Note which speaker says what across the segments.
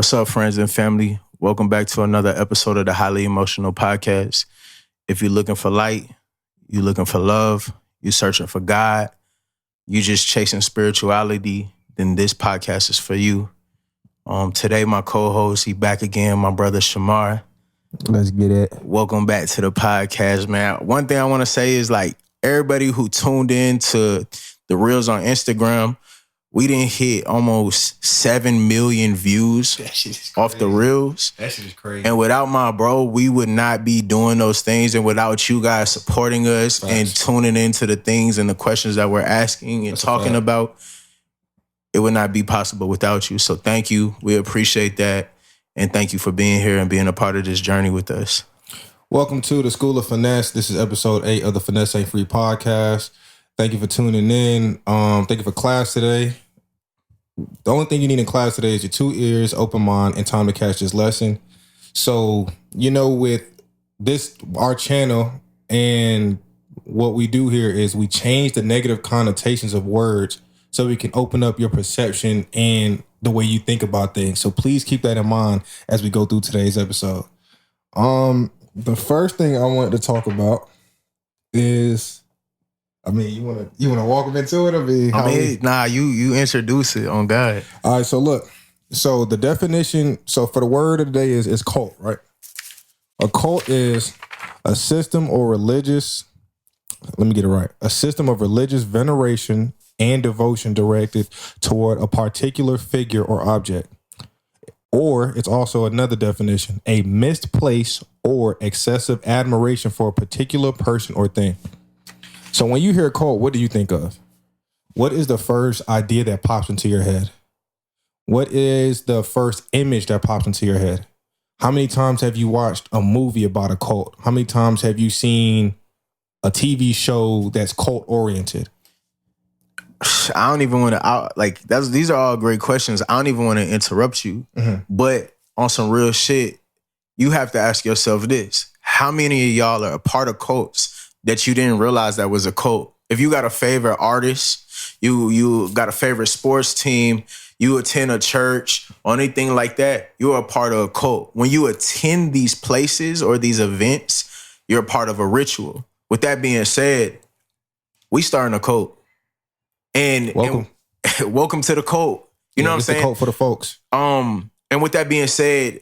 Speaker 1: What's up, friends and family? Welcome back to another episode of the Highly Emotional Podcast. If you're looking for light, you're looking for love, you're searching for God, you just chasing spirituality, then this podcast is for you. Today, my co-host, he back again, my brother Shemar.
Speaker 2: Let's get it.
Speaker 1: Welcome back to the podcast, man. One thing I want to say is, like, everybody who tuned in to the Reels on Instagram, we didn't hit almost 7 million views off the Reels.
Speaker 2: That shit is crazy.
Speaker 1: And without my bro, we would not be doing those things. And without you guys supporting us and tuning into the things and the questions that we're asking and talking about, it would not be possible without you. So thank you. We appreciate that. And thank you for being here and being a part of this journey with us.
Speaker 2: Welcome to the School of Finesse. This is episode 8 of the Finesse Ain't Free podcast. Thank you for tuning in. Thank you for class today. The only thing you need in class today is your 2 ears, open mind, and time to catch this lesson. So, with this, our channel, and what we do here is we change the negative connotations of words so we can open up your perception and the way you think about things. So please keep that in mind as we go through today's episode. The first thing I wanted to talk about is, you wanna walk them into it?
Speaker 1: You introduce it on God.
Speaker 2: All right, so look. So the definition, for the word of the day is cult, right? A cult is a system or religious, let me get it right. A system of religious veneration and devotion directed toward a particular figure or object. Or it's also another definition, a misplaced or excessive admiration for a particular person or thing. So when you hear cult, what do you think of? What is the first idea that pops into your head? What is the first image that pops into your head? How many times have you watched a movie about a cult? How many times have you seen a TV show that's cult oriented?
Speaker 1: I don't even want to these are all great questions. I don't even want to interrupt you, but on some real shit, you have to ask yourself this: how many of y'all are a part of cults that you didn't realize that was a cult? If you got a favorite artist, you got a favorite sports team, you attend a church or anything like that, you're a part of a cult. When you attend these places or these events, you're a part of a ritual. With that being said, we starting a cult. And welcome to the cult. You know what I'm saying?
Speaker 2: The cult for the folks.
Speaker 1: And with that being said,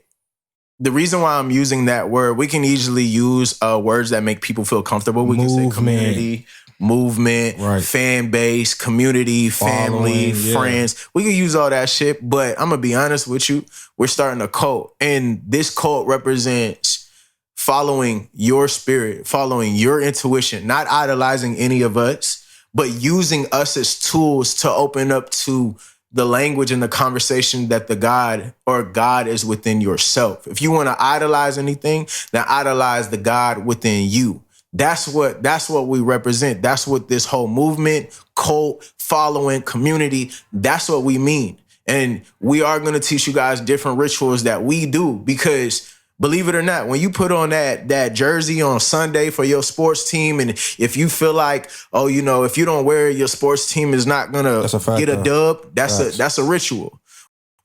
Speaker 1: the reason why I'm using that word, we can easily use words that make people feel comfortable. We can say community, movement, right, fan base, community, family, friends. We can use all that shit, but I'm going to be honest with you. We're starting a cult. And this cult represents following your spirit, following your intuition, not idolizing any of us, but using us as tools to open up to the language and the conversation that the God or God is within yourself. If you want to idolize anything, then idolize the God within you. That's what we represent. That's what this whole movement, cult, following, community, that's what we mean. And we are going to teach you guys different rituals that we do because, believe it or not, when you put on that jersey on Sunday for your sports team, and if you feel like, if you don't wear it, your sports team is not gonna get a dub, that's a ritual.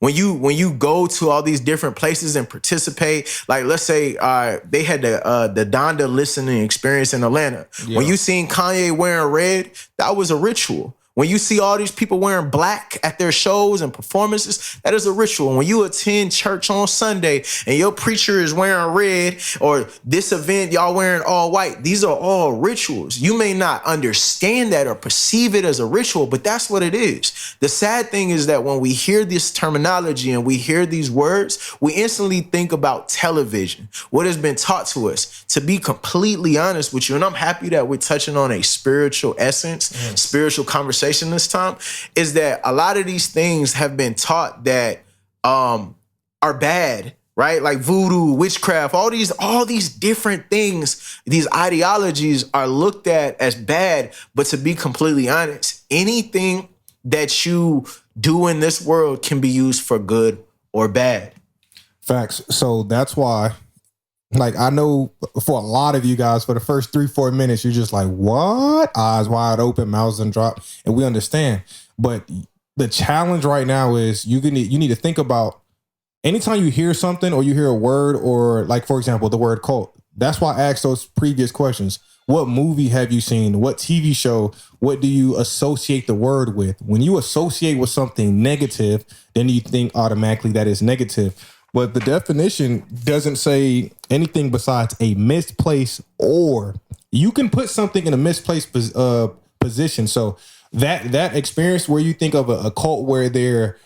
Speaker 1: When you go to all these different places and participate, like let's say they had the Donda listening experience in Atlanta. Yeah. When you seen Kanye wearing red, that was a ritual. When you see all these people wearing black at their shows and performances, that is a ritual. When you attend church on Sunday and your preacher is wearing red, or this event, y'all wearing all white, these are all rituals. You may not understand that or perceive it as a ritual, but that's what it is. The sad thing is that when we hear this terminology and we hear these words, we instantly think about television, what has been taught to us. To be completely honest with you, and I'm happy that we're touching on a spiritual essence, spiritual conversation this time, is that a lot of these things have been taught that are bad, right? Like voodoo, witchcraft, all these different things, these ideologies are looked at as bad. But to be completely honest, anything that you do in this world can be used for good or bad.
Speaker 2: Facts. So that's why, like, I know for a lot of you guys, for the first 3-4 minutes, you're just like, what? Eyes wide open, mouths undropped. And we understand. But the challenge right now is you need to think about anytime you hear something or you hear a word, or like, for example, the word cult, that's why I asked those previous questions. What movie have you seen? What TV show? What do you associate the word with? When you associate with something negative, then you think automatically that is negative. But the definition doesn't say anything besides a misplaced, or you can put something in a misplaced position. So that experience where you think of a cult where they're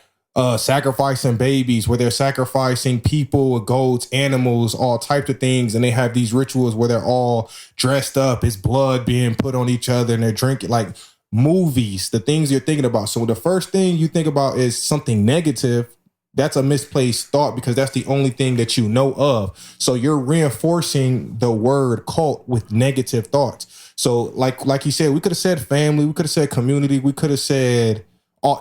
Speaker 2: sacrificing babies, where they're sacrificing people, goats, animals, all types of things. And they have these rituals where they're all dressed up. It's blood being put on each other and they're drinking, like movies, the things you're thinking about. So the first thing you think about is something negative. That's a misplaced thought because that's the only thing that you know of. So you're reinforcing the word cult with negative thoughts. So like you said, we could have said family, we could have said community, we could have said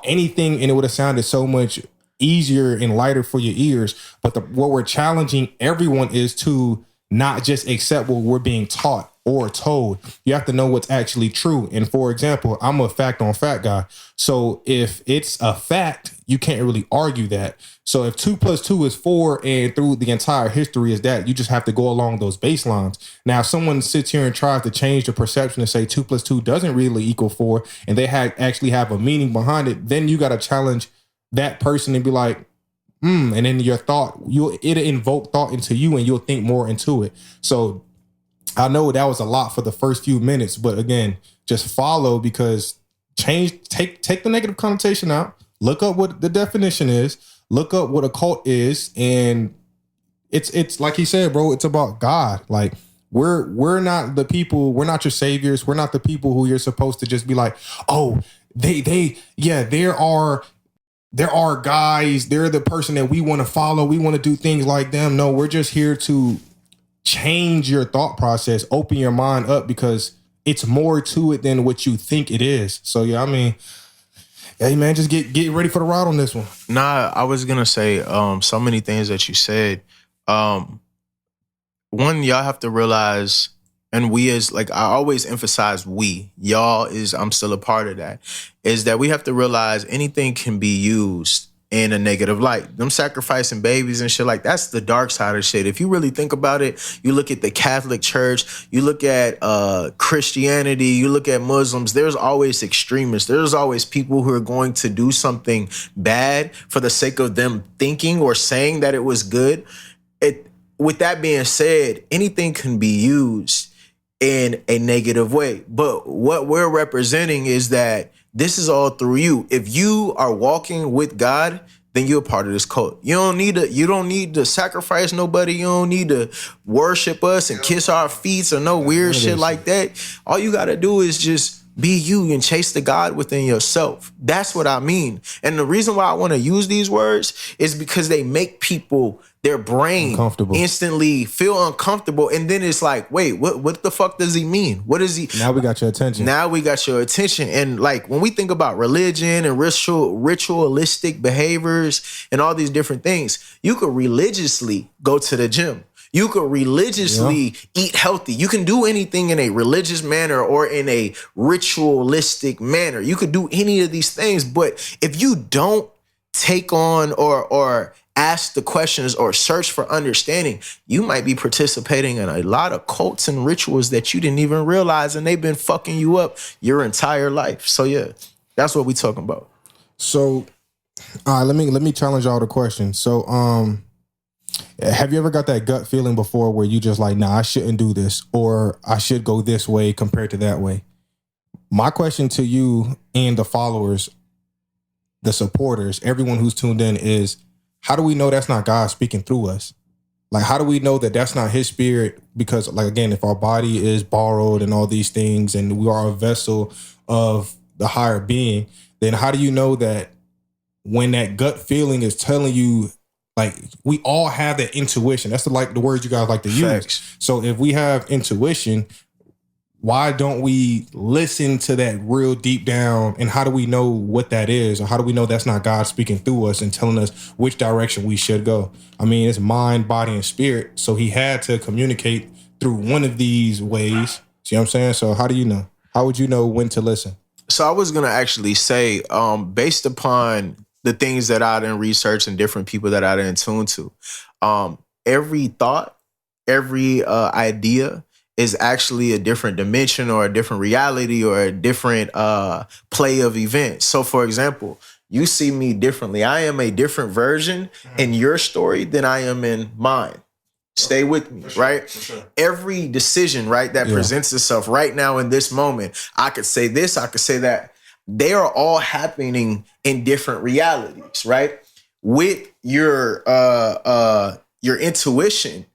Speaker 2: anything, and it would have sounded so much easier and lighter for your ears. But what we're challenging everyone is to not just accept what we're being taught or told. You have to know what's actually true. And for example, I'm a fact on fact guy. So if it's a fact, you can't really argue that. So if 2 + 2 is 4 and through the entire history is that, you just have to go along those baselines. Now, if someone sits here and tries to change the perception and say 2 + 2 doesn't really equal 4 and they actually have a meaning behind it, then you got to challenge that person and be like, and then your thought, it'll invoke thought into you and you'll think more into it. So I know that was a lot for the first few minutes, but again, just follow, because take the negative connotation out, look up what the definition is, look up what a cult is, and it's like he said, bro, it's about God. Like we're not the people, we're not your saviors, we're not the people who you're supposed to just be like, oh, there are guys, they're the person that we want to follow, we want to do things like them. No, we're just here to change your thought process, open your mind up, because it's more to it than what you think it is. So yeah, I mean, hey man, just get ready for the ride on this one.
Speaker 1: Nah, I was gonna say so many things that you said. One, y'all have to realize, and we as, like, I always emphasize y'all I'm still a part of that, is that we have to realize anything can be used in a negative light. Them sacrificing babies and shit, like, that's the dark side of shit. If you really think about it, you look at the Catholic Church, you look at Christianity, you look at Muslims, there's always extremists. There's always people who are going to do something bad for the sake of them thinking or saying that it was good. With that being said, anything can be used in a negative way. But what we're representing is that this is all through you. If you are walking with God, then you're a part of this cult. You don't need to sacrifice nobody. You don't need to worship us and kiss our feet or no weird shit like that. All you got to do is just be you and chase the God within yourself. That's what I mean. And the reason why I want to use these words is because they make people, their brain instantly feel uncomfortable. And then it's like, wait, what the fuck does he mean? What is he?
Speaker 2: Now we got your attention.
Speaker 1: And like, when we think about religion and ritualistic behaviors and all these different things, you could religiously go to the gym. You could religiously eat healthy. You can do anything in a religious manner or in a ritualistic manner. You could do any of these things. But if you don't take on or ask the questions or search for understanding, you might be participating in a lot of cults and rituals that you didn't even realize, and they've been fucking you up your entire life. So yeah, that's what we talking about.
Speaker 2: So, all right, let me challenge y'all the question. So, have you ever got that gut feeling before where you just like, nah, I shouldn't do this, or I should go this way compared to that way? My question to you and the followers, the supporters, everyone who's tuned in is, how do we know that's not God speaking through us? Like, how do we know that that's not his spirit? Because, like, again, if our body is borrowed and all these things and we are a vessel of the higher being, then how do you know that when that gut feeling is telling you, like, we all have that intuition. That's the words you guys like to use.
Speaker 1: Facts.
Speaker 2: So if we have intuition, why don't we listen to that real deep down? And how do we know what that is? Or how do we know that's not God speaking through us and telling us which direction we should go? I mean, it's mind, body, and spirit. So he had to communicate through one of these ways. See what I'm saying? So how do you know? How would you know when to listen?
Speaker 1: So I was going to actually say, based upon the things that I done researched and different people that I done tuned to. Every thought, every idea is actually a different dimension or a different reality or a different play of events. So for example, you see me differently. I am a different version in your story than I am in mine. Stay with me, right? Sure. Every decision, right, that presents itself right now in this moment, I could say this, I could say that. They are all happening in different realities, right? With your intuition,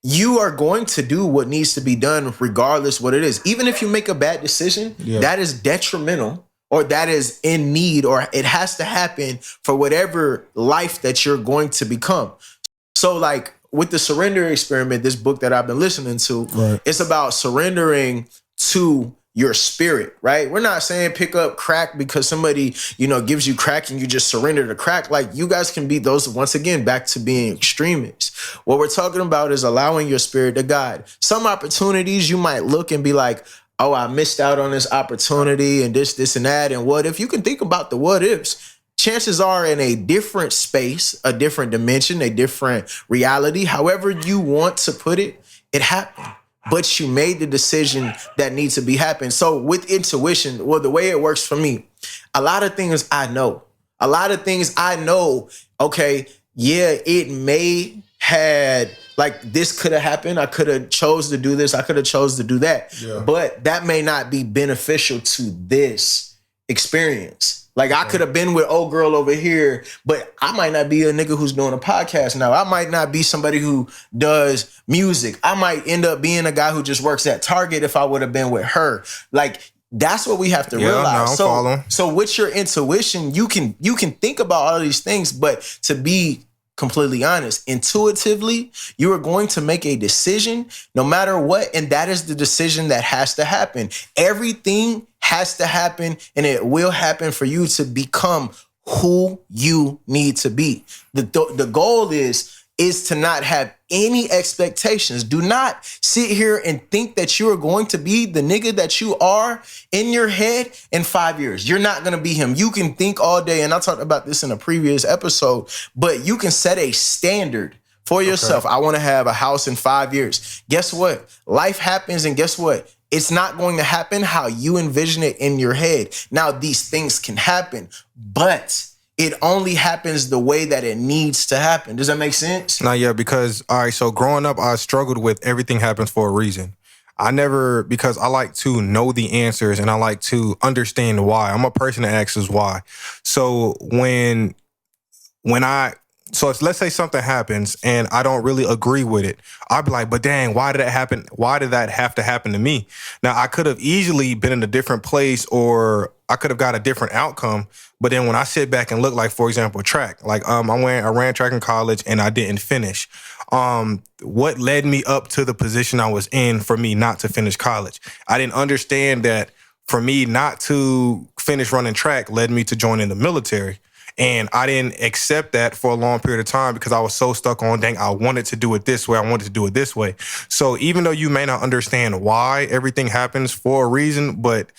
Speaker 1: you are going to do what needs to be done regardless what it is. Even if you make a bad decision, that is detrimental or that is in need or it has to happen for whatever life that you're going to become. So like with the surrender experiment, this book that I've been listening to, it's about surrendering to your spirit, right? We're not saying pick up crack because somebody, gives you crack and you just surrender to crack. Like you guys can be those, once again, back to being extremists. What we're talking about is allowing your spirit to guide. Some opportunities you might look and be like, oh, I missed out on this opportunity and this and that. And what if? You can think about the what ifs. Chances are in a different space, a different dimension, a different reality, however you want to put it, it happened. But you made the decision that needs to be happened. So with intuition, well, the way it works for me, a lot of things I know. Okay, yeah, it may had like this could have happened. I could have chose to do this. I could have chose to do that. Yeah. But that may not be beneficial to this experience. Like I could have been with old girl over here, but I might not be a nigga who's doing a podcast now. I might not be somebody who does music. I might end up being a guy who just works at Target if I would have been with her. Like that's what we have to realize. So with your intuition, you can think about all these things, but to be completely honest, intuitively, you are going to make a decision no matter what, and that is the decision that has to happen. Everything has to happen, and it will happen for you to become who you need to be. The goal is to not have any expectations. Do not sit here and think that you are going to be the nigga that you are in your head in 5 years. You're not going to be him. You can think all day, and I talked about this in a previous episode, but you can set a standard for yourself. Okay. I want to have a house in 5 years. Guess what? Life happens, and guess what? It's not going to happen how you envision it in your head. Now, these things can happen, but it only happens the way that it needs to happen. Does that make sense?
Speaker 2: Nah, yeah, because, all right, so growing up, I struggled with everything happens for a reason. Because I like to know the answers and I like to understand why. I'm a person that asks why. So let's say something happens and I don't really agree with it. I'll be like, but dang, why did that happen? Why did that have to happen to me? Now, I could have easily been in a different place or I could have got a different outcome. But then when I sit back and look, like, for example, track, like I ran track in college and I didn't finish. What led me up to the position I was in for me not to finish college? I didn't understand that for me not to finish running track led me to join in the military. And I didn't accept that for a long period of time because I was so stuck on, dang, I wanted to do it this way. I wanted to do it this way. So even though you may not understand why everything happens for a reason, but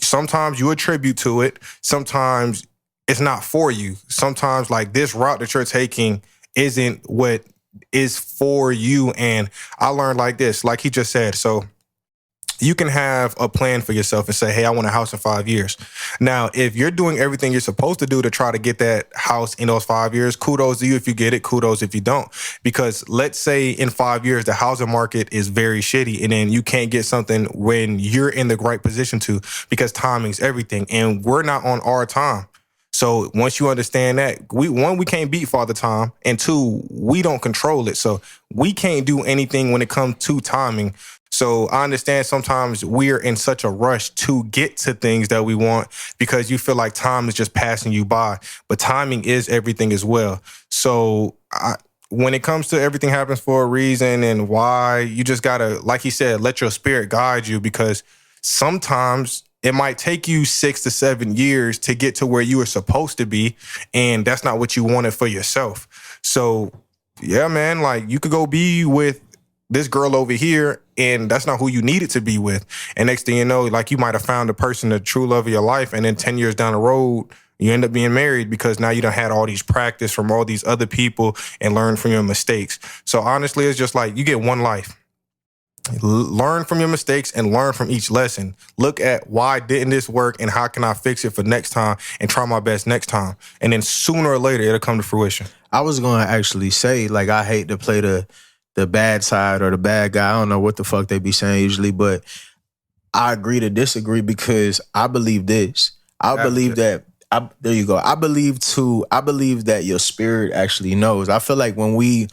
Speaker 2: sometimes you attribute to it. Sometimes it's not for you. Sometimes like this route that you're taking isn't what is for you. And I learned like this, like he just said. So you can have a plan for yourself and say, hey, I want a house in 5 years. Now, if you're doing everything you're supposed to do to try to get that house in those 5 years, kudos to you if you get it, kudos if you don't. Because let's say in 5 years, the housing market is very shitty and then you can't get something when you're in the right position to, because timing's everything. And we're not on our time. So once you understand that, we can't beat Father Time, and two, we don't control it. So we can't do anything when it comes to timing. So I understand sometimes we're in such a rush to get to things that we want because you feel like time is just passing you by. But timing is everything as well. So when it comes to everything happens for a reason and why, you just got to, like he said, let your spirit guide you, because sometimes it might take you 6 to 7 years to get to where you were supposed to be. And that's not what you wanted for yourself. So, yeah, man, like you could go be with this girl over here and that's not who you needed to be with. And next thing you know, like you might have found the person, the true love of your life. And then 10 years down the road, You end up being married because now you done had all these practice from all these other people and learn from your mistakes. So honestly, it's just like you get one life. Learn from your mistakes and learn from each lesson. Look at why didn't this work and how can I fix it for next time and try my best next time. And then sooner or later, it'll come to fruition.
Speaker 1: I was going to actually say, like, I hate to play the bad side or the bad guy. I don't know what the fuck they be saying usually, but I agree to disagree because I believe this. Believe that. There you go. I believe that your spirit actually knows. I feel like when we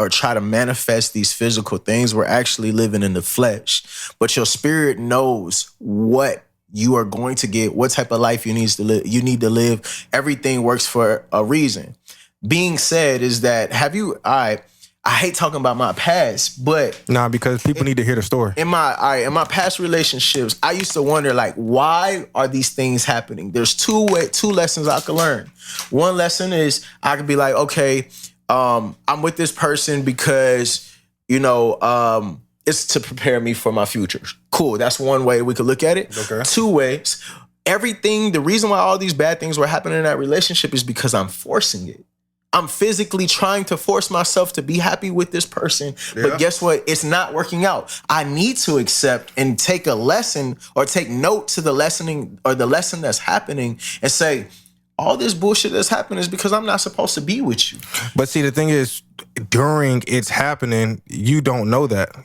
Speaker 1: try to manifest these physical things, we're actually living in the flesh. But your spirit knows what you are going to get, what type of life you need to live. Everything works for a reason. Being said is that I hate talking about my past, but
Speaker 2: because people need to hear the story.
Speaker 1: In my past relationships, I used to wonder, like, why are these things happening? There's two lessons I could learn. One lesson is I could be like, okay, I'm with this person because, it's to prepare me for my future. Cool. That's one way we could look at it.
Speaker 2: Okay.
Speaker 1: Two ways. The reason why all these bad things were happening in that relationship is because I'm forcing it. I'm physically trying to force myself to be happy with this person. Yeah. But guess what? It's not working out. I need to accept and take a lesson or take note to the lesson that's happening and say, all this bullshit that's happening is because I'm not supposed to be with you.
Speaker 2: But see, the thing is, during it's happening, you don't know that.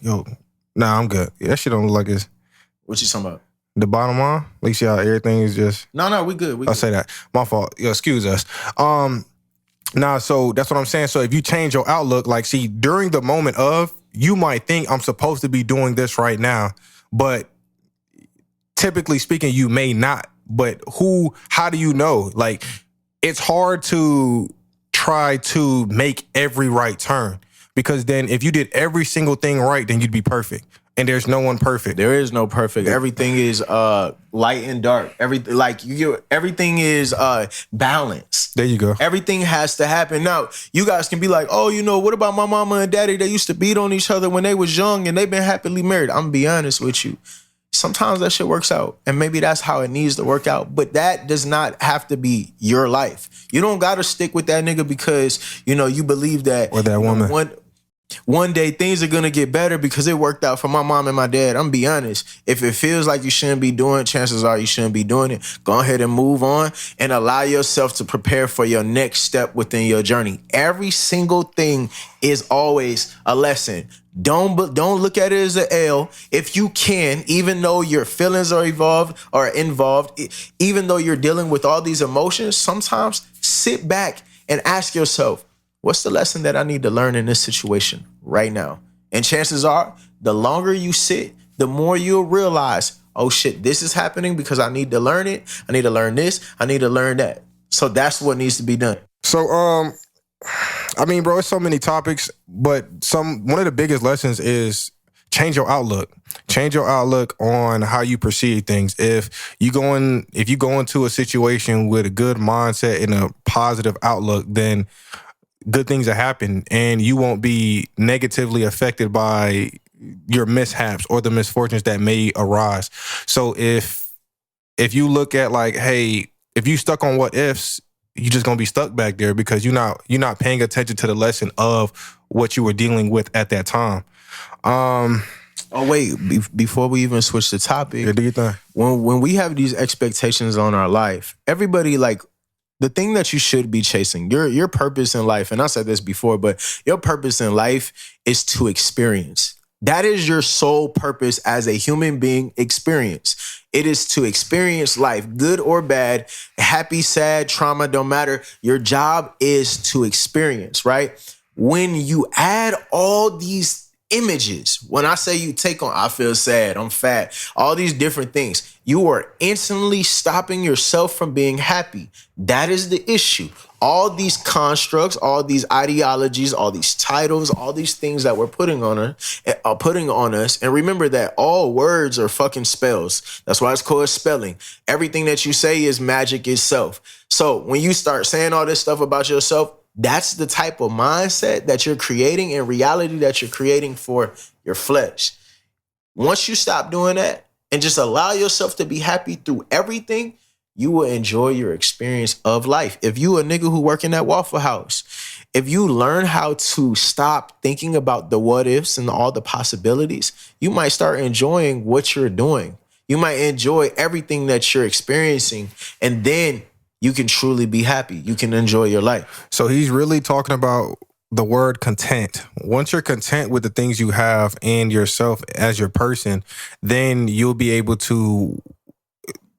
Speaker 2: I'm good. That shit don't look like it's...
Speaker 1: What you talking about?
Speaker 2: The bottom line? Like, see how everything is just...
Speaker 1: No, we good.
Speaker 2: I'll say that. My fault. Excuse us. So that's what I'm saying. So if you change your outlook, like, see, during the moment of, you might think I'm supposed to be doing this right now, but typically speaking, you may not. But how do you know? Like, it's hard to try to make every right turn, because then if you did every single thing right, then you'd be perfect. And there's no one perfect.
Speaker 1: There is no perfect. Everything is light and dark. Everything is balance.
Speaker 2: There you go.
Speaker 1: Everything has to happen. Now, you guys can be like, oh, what about my mama and daddy? They used to beat on each other when they was young and they've been happily married. I'm gonna be honest with you. Sometimes that shit works out, and maybe that's how it needs to work out. But that does not have to be your life. You don't got to stick with that nigga because, you believe that.
Speaker 2: Or that woman.
Speaker 1: One day things are going to get better because it worked out for my mom and my dad. I'm going to be honest. If it feels like you shouldn't be doing it, chances are you shouldn't be doing it. Go ahead and move on and allow yourself to prepare for your next step within your journey. Every single thing is always a lesson. Don't look at it as an L. If you can, even though your feelings are involved, even though you're dealing with all these emotions, sometimes sit back and ask yourself, what's the lesson that I need to learn in this situation right now? And chances are, the longer you sit, the more you'll realize, oh shit, this is happening because I need to learn it. I need to learn this. I need to learn that. So that's what needs to be done.
Speaker 2: So, bro, it's so many topics, but one of the biggest lessons is change your outlook. Change your outlook on how you perceive things. If you go into a situation with a good mindset and a positive outlook, then good things will happen and you won't be negatively affected by your mishaps or the misfortunes that may arise. So if you look at like, hey, if you stuck on what ifs, you're just gonna be stuck back there because you're not paying attention to the lesson of what you were dealing with at that time.
Speaker 1: Before we even switch the topic,
Speaker 2: do you think
Speaker 1: when we have these expectations on our life, everybody, like, the thing that you should be chasing, your purpose in life, and I said this before, but your purpose in life is to experience. That is your sole purpose as a human being, experience. It is to experience life, good or bad, happy, sad, trauma, don't matter. Your job is to experience, right? When you add all these images, when I say you take on, I feel sad, I'm fat, all these different things, you are instantly stopping yourself from being happy. That is the issue. All these constructs, all these ideologies, all these titles, all these things that we're putting on us. And remember that all words are fucking spells. That's why it's called spelling. Everything that you say is magic itself. So when you start saying all this stuff about yourself, that's the type of mindset that you're creating and reality that you're creating for your flesh. Once you stop doing that and just allow yourself to be happy through everything, you will enjoy your experience of life. If you a nigga who work in that Waffle House, if you learn how to stop thinking about the what ifs and all the possibilities, you might start enjoying what you're doing. You might enjoy everything that you're experiencing, and then you can truly be happy. You can enjoy your life.
Speaker 2: So he's really talking about the word content. Once you're content with the things you have and yourself as your person, then you'll be able to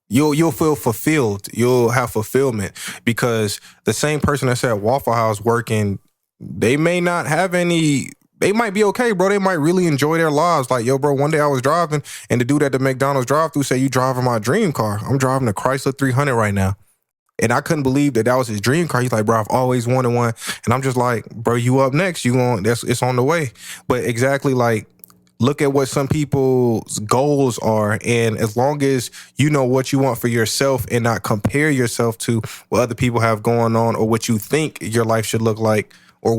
Speaker 2: You'll feel fulfilled. You'll have fulfillment, because the same person that's at Waffle House working, they may not have any. They might be okay, bro. They might really enjoy their lives. Like, yo, bro, one day I was driving, and the dude at the McDonald's drive-thru said, "You driving my dream car?" I'm driving a Chrysler 300 right now. And I couldn't believe that was his dream car. He's like, "Bro, I've always wanted one." And I'm just like, "Bro, you up next. It's on the way." But exactly, like, look at what some people's goals are. And as long as you know what you want for yourself and not compare yourself to what other people have going on, or what you think your life should look like, or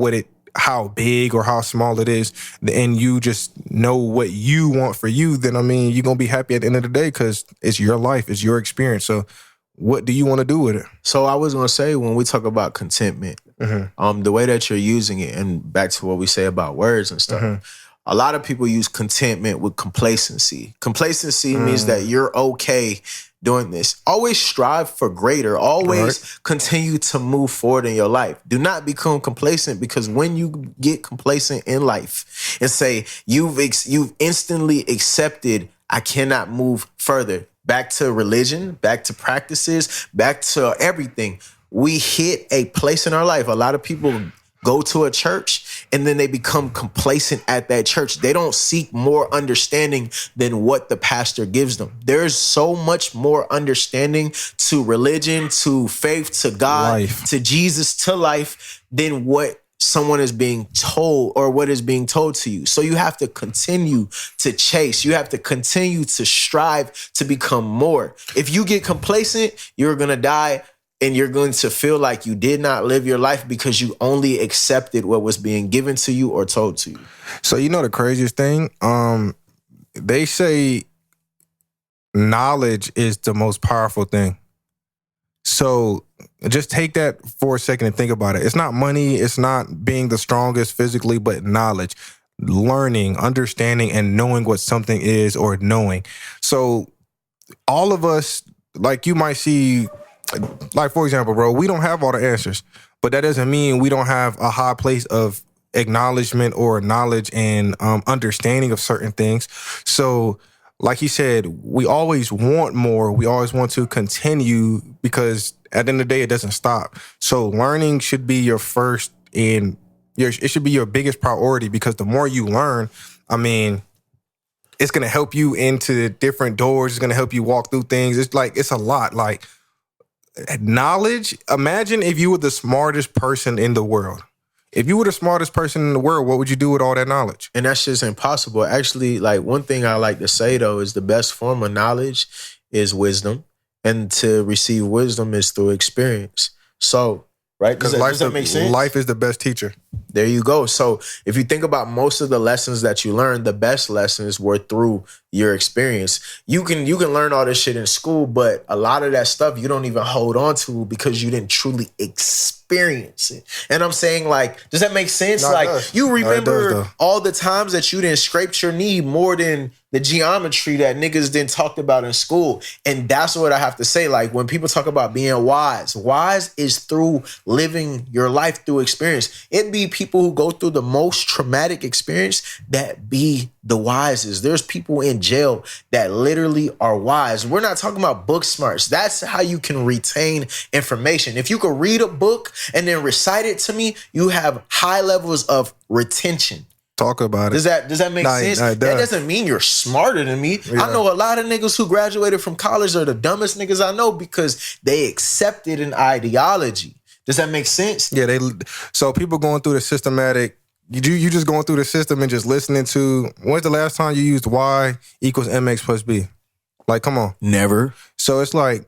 Speaker 2: how big or how small it is, and you just know what you want for you, then, I mean, you're going to be happy at the end of the day, because it's your life, it's your experience. So what do you want to do with it?
Speaker 1: So I was going to say, when we talk about contentment, the way that you're using it, and back to what we say about words and stuff, a lot of people use contentment with complacency. Complacency means that you're okay doing this. Always strive for greater. Always continue to move forward in your life. Do not become complacent, because when you get complacent in life and say you've instantly accepted, I cannot move further, back to religion, back to practices, back to everything, we hit a place in our life. A lot of people go to a church and then they become complacent at that church. They don't seek more understanding than what the pastor gives them. There's so much more understanding to religion, to faith, to God, to Jesus, to life, than what someone is being told, or what is being told to you. So you have to continue to chase. You have to continue to strive to become more. If you get complacent, you're going to die. And you're going to feel like you did not live your life, because you only accepted what was being given to you or told to you.
Speaker 2: So, you know, the craziest thing, they say knowledge is the most powerful thing. So just take that for a second and think about it. It's not money. It's not being the strongest physically, but knowledge, learning, understanding, and knowing what something is, or knowing. So all of us, like, you might see, like, for example, bro, we don't have all the answers, but that doesn't mean we don't have a high place of acknowledgement or knowledge and understanding of certain things. So, like he said, we always want more. We always want to continue, because at the end of the day, it doesn't stop. So learning should be your first, and it should be your biggest priority, because the more you learn, I mean, it's going to help you into different doors. It's going to help you walk through things. It's a lot. Like, knowledge, imagine if you were the smartest person in the world. If you were the smartest person in the world, what would you do with all that knowledge?
Speaker 1: And that's just impossible. Actually, like, one thing I like to say, though, is the best form of knowledge is wisdom. And to receive wisdom is through experience. So, right? Does that make sense?
Speaker 2: Life is the best teacher.
Speaker 1: There you go. So if you think about most of the lessons that you learned, the best lessons were through your experience. You can learn all this shit in school, but a lot of that stuff you don't even hold on to, because you didn't truly experience it. And I'm saying, like, does that make sense?
Speaker 2: No,
Speaker 1: like, you remember all the times that you didn't scrape your knee more than the geometry that niggas didn't talk about in school. And that's what I have to say. Like, when people talk about being wise is through living your life through experience. It be people who go through the most traumatic experience that be the wisest. There's people in jail that literally are wise. We're not talking about book smarts. That's how you can retain information. If you could read a book and then recite it to me, you have high levels of retention.
Speaker 2: Talk about it.
Speaker 1: Does that make sense? That doesn't mean you're smarter than me. Yeah. I know a lot of niggas who graduated from college are the dumbest niggas I know, because they accepted an ideology. Does that make sense?
Speaker 2: Yeah, so people going through the systematic, you just going through the system and just listening to, when's the last time you used Y equals MX plus B? Like, come on.
Speaker 1: Never.
Speaker 2: So it's like,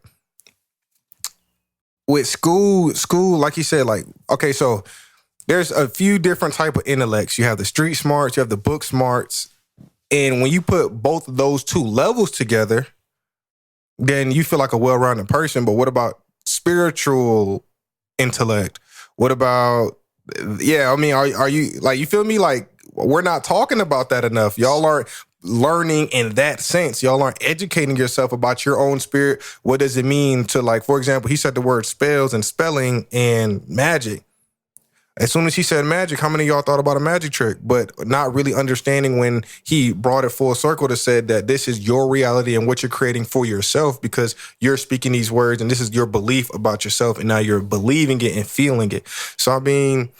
Speaker 2: with school, like you said, like, okay, so there's a few different type of intellects. You have the street smarts, you have the book smarts. And when you put both of those two levels together, then you feel like a well-rounded person. But what about spiritual intellect? What about, yeah, I mean, are you, like, you feel me? Like, we're not talking about that enough. Y'all aren't learning in that sense. Y'all aren't educating yourself about your own spirit. What does it mean to, like, for example, he said the word spells and spelling and magic. As soon as he said magic, how many of y'all thought about a magic trick? But not really understanding when he brought it full circle to said that this is your reality and what you're creating for yourself, because you're speaking these words and this is your belief about yourself, and now you're believing it and feeling it. So I mean,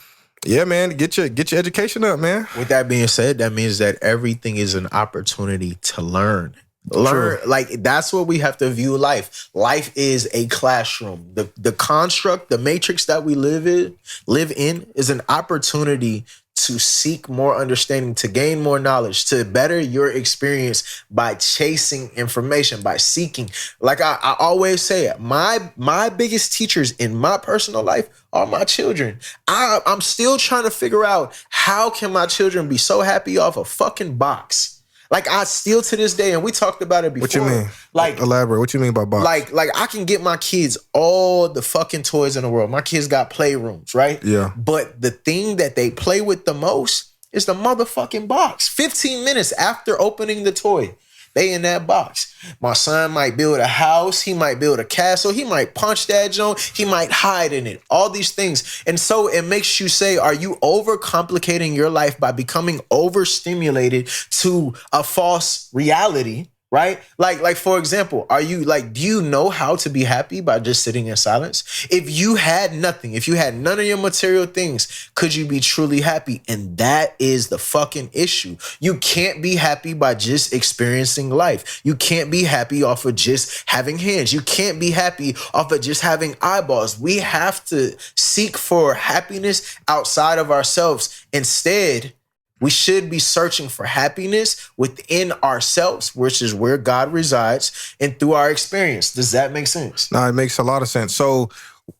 Speaker 2: yeah, man, get your education up, man.
Speaker 1: With that being said, that means that everything is an opportunity to learn. Learn, like, that's what we have to view life. Life is a classroom. The construct, the matrix that we live in is an opportunity to seek more understanding, to gain more knowledge, to better your experience by chasing information, by seeking. Like I always say, my biggest teachers in my personal life are my children. I'm still trying to figure out, how can my children be so happy off a fucking box? Like, I still to this day, and we talked about it before.
Speaker 2: What you mean?
Speaker 1: Like,
Speaker 2: elaborate. What you mean by box?
Speaker 1: Like I can get my kids all the fucking toys in the world. My kids got playrooms, right?
Speaker 2: Yeah.
Speaker 1: But the thing that they play with the most is the motherfucking box. 15 minutes after opening the toy, they in that box. My son might build a house. He might build a castle. He might punch that joint. He might hide in it. All these things. And so it makes you say, are you overcomplicating your life by becoming overstimulated to a false reality? Right? Like for example, are you like, do you know how to be happy by just sitting in silence? If you had nothing, if you had none of your material things, could you be truly happy? And that is the fucking issue. You can't be happy by just experiencing life. You can't be happy off of just having hands. You can't be happy off of just having eyeballs. We have to seek for happiness outside of ourselves. Instead, we should be searching for happiness within ourselves, which is where God resides, and through our experience. Does that make sense?
Speaker 2: No, it makes a lot of sense. So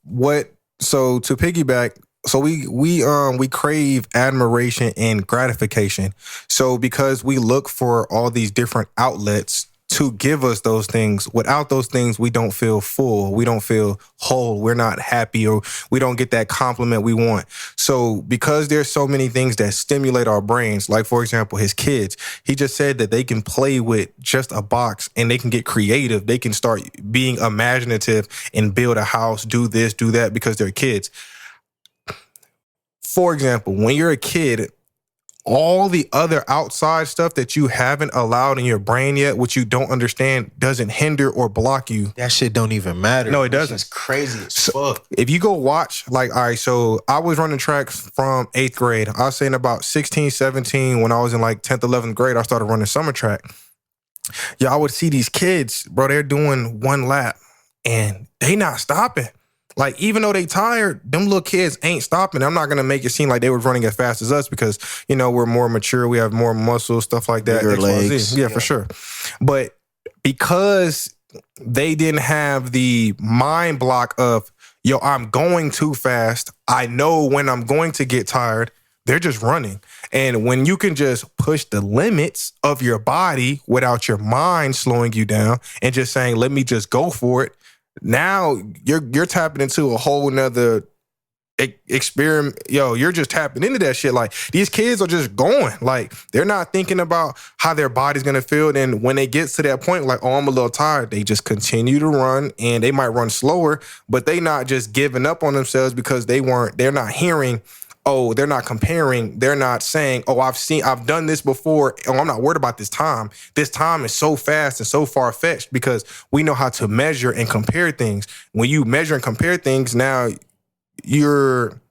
Speaker 2: to piggyback, so we crave admiration and gratification. So because we look for all these different outlets to give us those things, without those things, we don't feel full. We don't feel whole. We're not happy, or we don't get that compliment we want. So because there's so many things that stimulate our brains, like, for example, his kids, he just said that they can play with just a box and they can get creative. They can start being imaginative and build a house, do this, do that, because they're kids. For example, when you're a kid, all the other outside stuff that you haven't allowed in your brain yet, which you don't understand, doesn't hinder or block you.
Speaker 1: That shit don't even matter.
Speaker 2: No, it doesn't.
Speaker 1: It's crazy as fuck.
Speaker 2: If you go watch, like, all right, so I was running tracks from 8th grade. I was saying about 16, 17, when I was in like 10th, 11th grade, I started running summer track. Yeah, I would see these kids, bro, they're doing one lap and they not stopping. Like, even though they tired, them little kids ain't stopping. I'm not going to make it seem like they were running as fast as us, because, you know, we're more mature. We have more muscle, stuff like that.
Speaker 1: Bigger legs.
Speaker 2: Yeah, for sure. But because they didn't have the mind block of, yo, I'm going too fast, I know when I'm going to get tired, they're just running. And when you can just push the limits of your body without your mind slowing you down and just saying, let me just go for it, now you're tapping into a whole nother experiment. Yo, you're just tapping into that shit. Like, these kids are just going. Like, they're not thinking about how their body's gonna feel. And when it gets to that point, like, oh, I'm a little tired, they just continue to run, and they might run slower, but they not just giving up on themselves because they're not hearing, oh, they're not comparing. They're not saying, oh, I've done this before. Oh, I'm not worried about this time. This time is so fast and so far-fetched, because we know how to measure and compare things. When you measure and compare things, now you're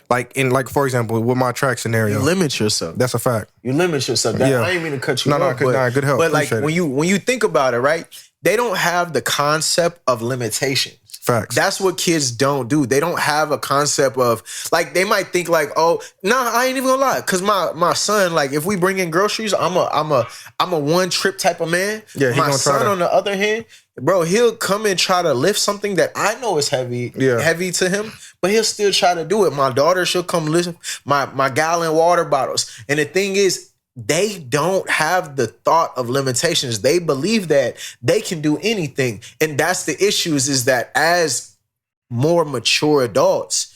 Speaker 2: like, for example, with my track scenario.
Speaker 1: You limit yourself.
Speaker 2: That's a fact.
Speaker 1: You limit yourself. I ain't mean to cut you off.
Speaker 2: Good help.
Speaker 1: But like,
Speaker 2: Appreciate
Speaker 1: when you think about it, right? They don't have the concept of limitation.
Speaker 2: Facts.
Speaker 1: That's what kids don't do. They don't have a concept of, like, they might think like, oh, nah, I ain't even gonna lie. Cause my son, like, if we bring in groceries, I'm a one trip type of man.
Speaker 2: Yeah,
Speaker 1: my son, on the other hand, bro, he'll come and try to lift something that I know is heavy to him, but he'll still try to do it. My daughter, she'll come lift my gallon water bottles. And the thing is, they don't have the thought of limitations. They believe that they can do anything. And that's the issues, is that as more mature adults,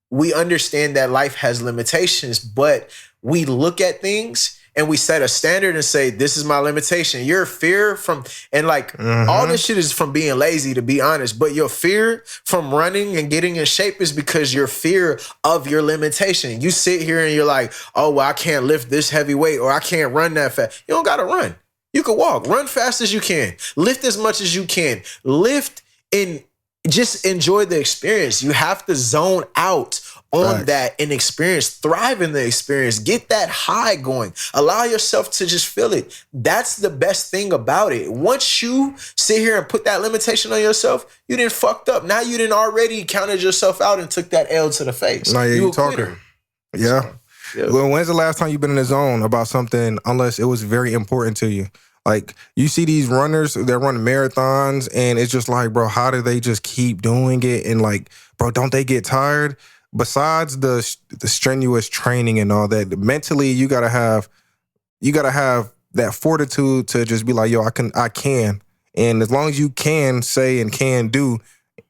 Speaker 1: we understand that life has limitations, but we look at things and we set a standard and say, this is my limitation. Your fear from, and like all this shit is from being lazy, to be honest, but your fear from running and getting in shape is because your fear of your limitation. You sit here and you're like, oh, well, I can't lift this heavy weight, or I can't run that fast. You don't got to run. You can walk, run fast as you can, lift as much as you can, lift and just enjoy the experience. You have to zone out on that and experience, thrive in the experience, get that high going, allow yourself to just feel it. That's the best thing about it. Once you sit here and put that limitation on yourself, you didn't fucked up. Now you didn't already counted yourself out and took that L to the face.
Speaker 2: No, yeah, you talking. Yeah. Well, when's the last time you've been in the zone about something, unless it was very important to you? Like, you see these runners, they're running marathons, and it's just like, bro, how do they just keep doing it? And like, bro, don't they get tired? Besides the strenuous training and all that, mentally you gotta have that fortitude to just be like, yo, I can, and as long as you can say and can do,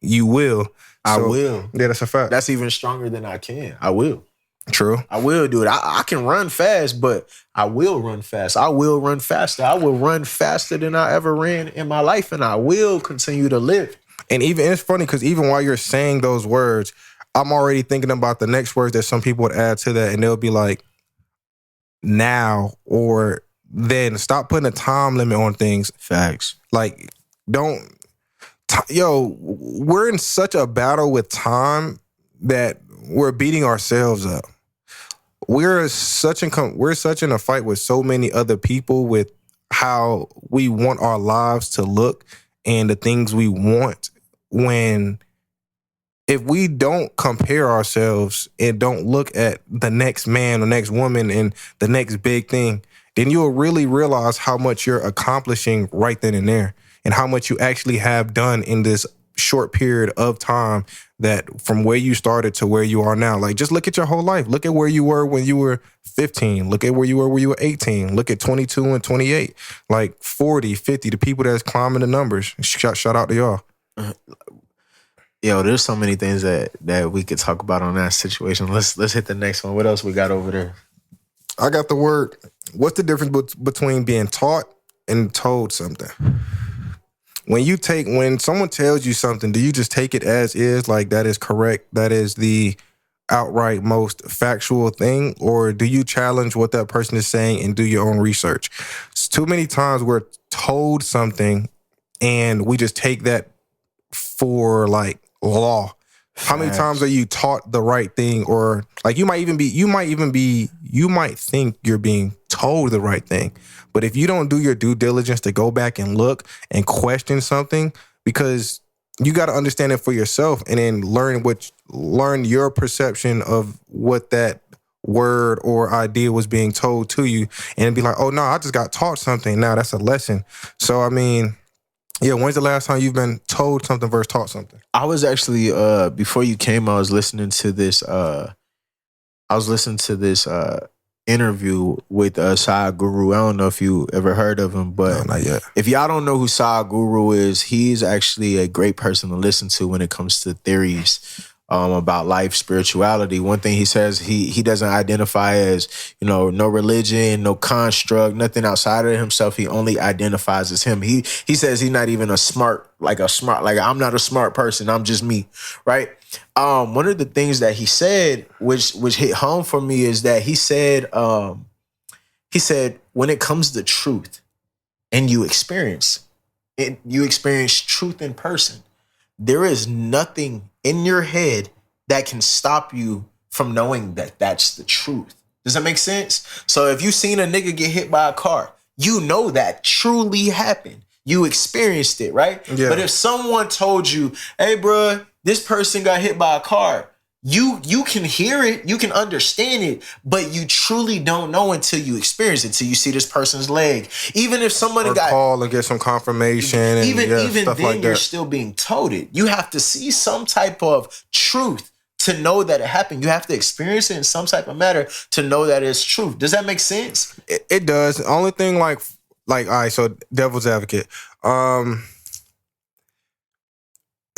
Speaker 2: you will.
Speaker 1: I will.
Speaker 2: Yeah, that's a fact.
Speaker 1: That's even stronger than I can. I will.
Speaker 2: True.
Speaker 1: I will do it. I can run fast, but I will run fast. I will run faster. I will run faster than I ever ran in my life, and I will continue to live.
Speaker 2: And even it's funny because even while you're saying those words, I'm already thinking about the next words that some people would add to that, and they'll be like, now or then. Stop putting a time limit on things.
Speaker 1: Facts.
Speaker 2: Like, we're in such a battle with time that we're beating ourselves up. We're such in a fight with so many other people with how we want our lives to look and the things we want, when if we don't compare ourselves and don't look at the next man or next woman and the next big thing, then you'll really realize how much you're accomplishing right then and there, and how much you actually have done in this short period of time, that from where you started to where you are now. Like, just look at your whole life. Look at where you were when you were 15. Look at where you were when you were 18. Look at 22 and 28. Like 40, 50, the people that's climbing the numbers. Shout out to y'all.
Speaker 1: Yo, there's so many things that we could talk about on that situation. Let's hit the next one. What else we got over there?
Speaker 2: I got the word. What's the difference between being taught and told something? When someone tells you something, do you just take it as is, like that is correct, that is the outright most factual thing, or do you challenge what that person is saying and do your own research? Too many times we're told something and we just take that for like law. How many times are you taught the right thing, or like you might think you're being told the right thing, but if you don't do your due diligence to go back and look and question something, because you got to understand it for yourself and then learn your perception of what that word or idea was being told to you, and be like, oh no, I just got taught something. Now that's a lesson. So I mean, yeah, when's the last time you've been told something versus taught something?
Speaker 1: I was actually before you came, I was listening to this interview with Sadhguru. I don't know if you ever heard of him, but
Speaker 2: no, not yet.
Speaker 1: If y'all don't know who Sadhguru is, he's actually a great person to listen to when it comes to theories about life, spirituality. One thing he says, he doesn't identify as, no religion, no construct, nothing outside of himself. He only identifies as him. He says he's not even I'm not a smart person. I'm just me, right? One of the things that he said, which hit home for me, is that he said when it comes to truth and you experience truth in person, there is nothing in your head that can stop you from knowing that that's the truth. Does that make sense? So if you seen a nigga get hit by a car, you know that truly happened. You experienced it, right? Yeah. But if someone told you, hey, bro, this person got hit by a car, you can hear it, you can understand it, but you truly don't know until you experience it, until you see this person's leg. Even if somebody got
Speaker 2: call and get some confirmation,
Speaker 1: even
Speaker 2: stuff
Speaker 1: then
Speaker 2: like
Speaker 1: you're
Speaker 2: that.
Speaker 1: still being told it. You have to see some type of truth to know that it happened. You have to experience it in some type of matter to know that it's truth. Does that make sense?
Speaker 2: It does. The only thing like all right, so devil's advocate.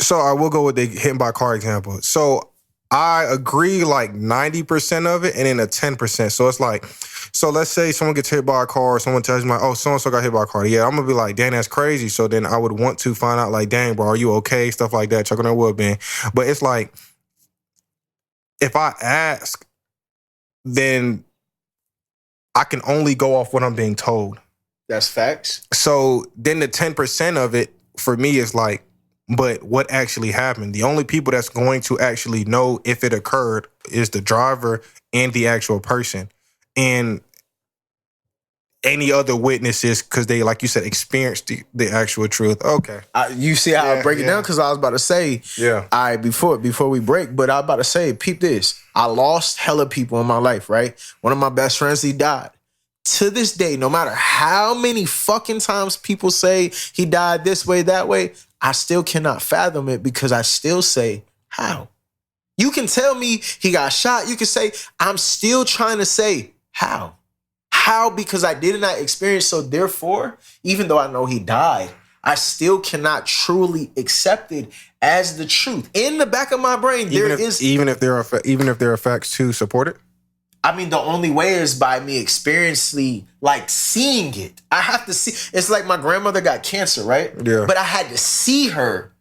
Speaker 2: So I will go with the hit by car example. So I agree like 90% of it and then a 10%. So it's like, so let's say someone gets hit by a car or someone tells me like, oh, so-and-so got hit by a car. Yeah, I'm going to be like, dang, that's crazy. So then I would want to find out like, dang, bro, are you okay? Stuff like that. Check on their well-being. But it's like, if I ask, then I can only go off what I'm being told.
Speaker 1: That's facts.
Speaker 2: So then the 10% of it for me is like, but what actually happened? The only people that's going to actually know if it occurred is the driver and the actual person. And any other witnesses, because they, like you said, experienced the actual truth. Okay.
Speaker 1: You see how I break it down? Because I was about to say, all right, before we break, but I was about to say, peep this. I lost hella people in my life, right? One of my best friends, he died. To this day, no matter how many fucking times people say he died this way, that way, I still cannot fathom it because I still say, how? You can tell me he got shot. You can say, I'm still trying to say, how? How? Because I did not experience. So therefore, even though I know he died, I still cannot truly accept it as the truth. In the back of my brain,
Speaker 2: even if there are facts to support it.
Speaker 1: I mean, the only way is by me experiencing, like, seeing it. I have to see. It's like my grandmother got cancer, right?
Speaker 2: Yeah.
Speaker 1: But I had to see her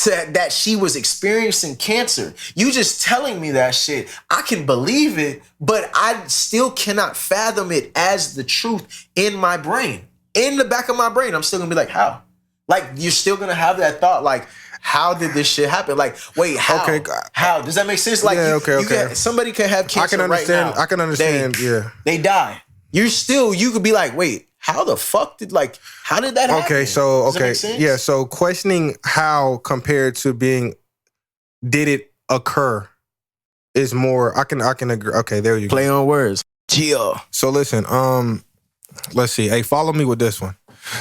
Speaker 1: that she was experiencing cancer. You just telling me that shit, I can believe it, but I still cannot fathom it as the truth in my brain. In the back of my brain, I'm still gonna be like, how? Like, you're still gonna have that thought, like, how did this shit happen? Like, wait, how? Okay. How? Does that make sense? Like, somebody can have cancer right now.
Speaker 2: I can understand,
Speaker 1: They die. You could be like, wait, how the fuck how did that happen?
Speaker 2: Okay, so, yeah, so questioning how compared to being, did it occur is more, I can agree. Okay, there you
Speaker 1: go. Play on words. Yeah.
Speaker 2: So listen, let's see. Hey, follow me with this one.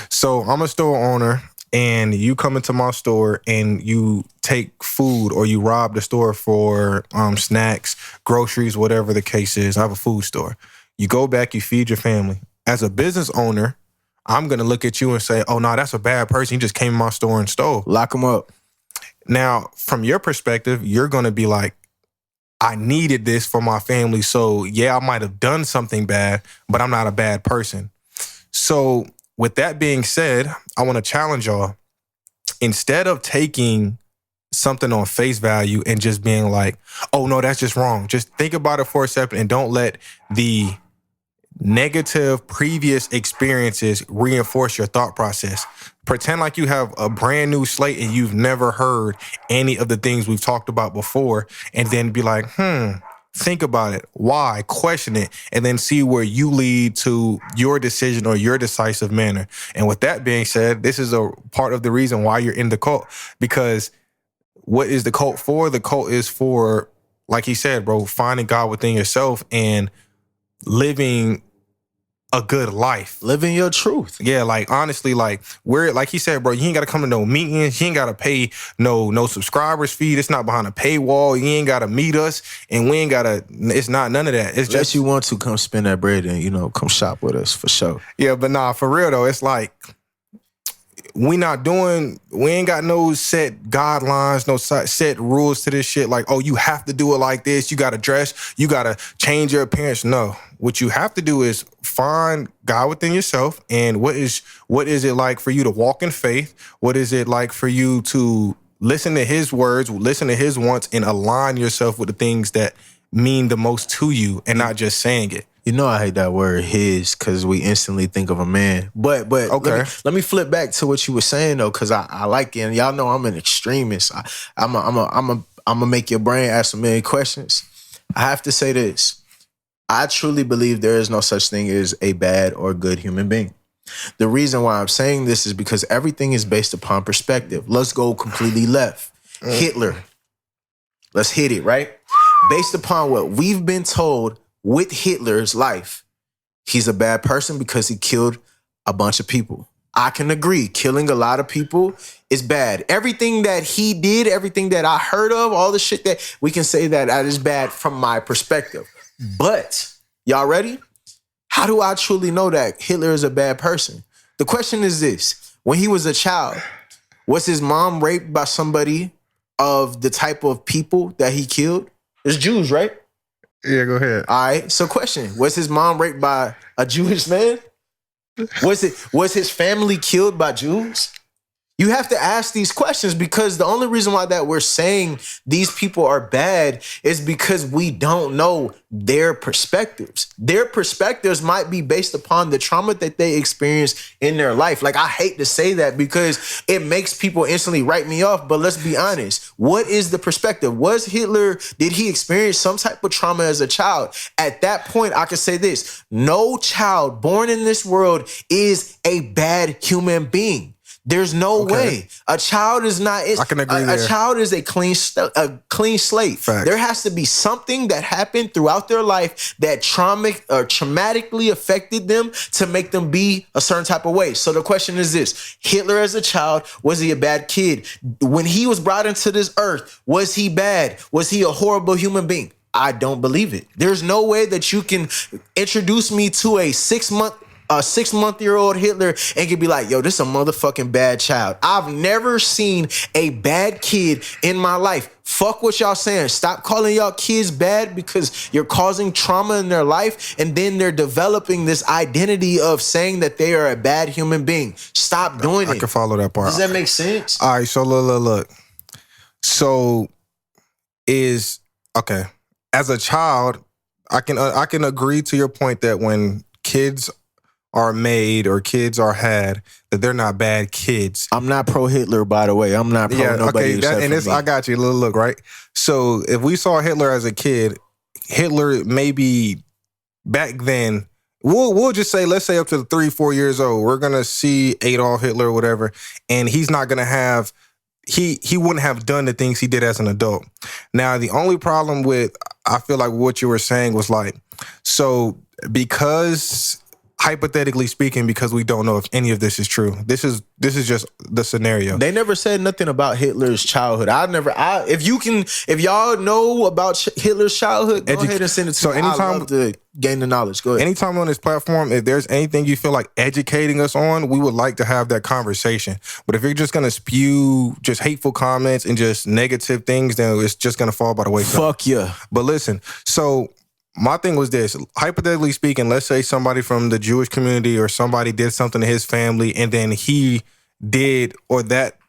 Speaker 2: So I'm a store owner, and you come into my store and you take food or you rob the store for snacks, groceries, whatever the case is. I have a food store. You go back, you feed your family. As a business owner, I'm going to look at you and say, oh, no, that's a bad person. He just came in my store and stole.
Speaker 1: Lock him up.
Speaker 2: Now, from your perspective, you're going to be like, I needed this for my family. So, yeah, I might have done something bad, but I'm not a bad person. So, with that being said, I want to challenge y'all. Instead of taking something on face value and just being like, oh, no, that's just wrong. Just think about it for a second and don't let the negative previous experiences reinforce your thought process. Pretend like you have a brand new slate and you've never heard any of the things we've talked about before, and then be like, think about it. Why? Question it. And then see where you lead to your decision or your decisive manner. And with that being said, this is a part of the reason why you're in the cult. Because what is the cult for? The cult is for, like he said, bro, finding God within yourself and living a good life.
Speaker 1: Living your truth.
Speaker 2: Yeah, like, honestly, like, like he said, bro, you ain't got to come to no meetings. You ain't got to pay no subscribers fee. It's not behind a paywall. You ain't got to meet us, and we ain't got to, it's not none of that. It's
Speaker 1: just, you want to come spend that bread and, come shop with us for sure.
Speaker 2: Yeah, but nah, for real though, it's like, we ain't got no set guidelines, no set rules to this shit. Like, oh, you have to do it like this. You got to dress. You got to change your appearance. No, what you have to do is find God within yourself. And what is it like for you to walk in faith? What is it like for you to listen to his words, listen to his wants, and align yourself with the things that mean the most to you and not just saying it?
Speaker 1: I hate that word "his" because we instantly think of a man. But
Speaker 2: okay.
Speaker 1: Let me flip back to what you were saying though, because I like it, and y'all know I'm an extremist. I'm a make your brain ask a million questions. I have to say this: I truly believe there is no such thing as a bad or good human being. The reason why I'm saying this is because everything is based upon perspective. Let's go completely left. Hitler. Let's hit it right. Based upon what we've been told. With Hitler's life, he's a bad person because he killed a bunch of people. I can agree. Killing a lot of people is bad. Everything that he did, everything that I heard of, all the shit that we can say that is bad from my perspective. But y'all ready? How do I truly know that Hitler is a bad person? The question is this. When he was a child, was his mom raped by somebody of the type of people that he killed? It's Jews, right?
Speaker 2: Yeah, go ahead.
Speaker 1: All right. So question, was his mom raped by a Jewish man? Was his family killed by Jews? You have to ask these questions because the only reason why that we're saying these people are bad is because we don't know their perspectives. Their perspectives might be based upon the trauma that they experienced in their life. Like, I hate to say that because it makes people instantly write me off, but let's be honest. What is the perspective? Was Hitler, did he experience some type of trauma as a child? At that point, I can say this. No child born in this world is a bad human being. There's no way. A child is not. I can agree there. A child is a clean slate.
Speaker 2: Facts.
Speaker 1: There has to be something that happened throughout their life that traumatically affected them to make them be a certain type of way. So the question is this: Hitler as a child, was he a bad kid? When he was brought into this earth, was he bad? Was he a horrible human being? I don't believe it. There's no way that you can introduce me to a 6-month-year-old Hitler and could be like, yo, this is a motherfucking bad child. I've never seen a bad kid in my life. Fuck what y'all saying. Stop calling y'all kids bad because you're causing trauma in their life and then they're developing this identity of saying that they are a bad human being. Stop doing it.
Speaker 2: I can follow that part.
Speaker 1: Does that make sense?
Speaker 2: All right, so look. So okay. As a child, I can agree to your point that when kids are made or kids are had, that they're not bad kids.
Speaker 1: I'm not pro Hitler, by the way. I'm not pro nobody except for me.
Speaker 2: I got you. Look, right? So if we saw Hitler as a kid, Hitler maybe back then, we'll just say, let's say up to 3-4 years old, we're gonna see Adolf Hitler or whatever, and he's not gonna have, he wouldn't have done the things he did as an adult. Now, the only problem with, I feel like what you were saying was like, so because, hypothetically speaking, because we don't know if any of this is true. This is just the scenario.
Speaker 1: They never said nothing about Hitler's childhood. If y'all know about Hitler's childhood, go ahead and send it to me. I'd love to gain the knowledge. Go ahead.
Speaker 2: Anytime on this platform, if there's anything you feel like educating us on, we would like to have that conversation. But if you're just going to spew just hateful comments and just negative things, then it's just going to fall by the wayside.
Speaker 1: Fuck yeah.
Speaker 2: But listen, so my thing was this. Hypothetically speaking, let's say somebody from the Jewish community or somebody did something to his family and then he did, or that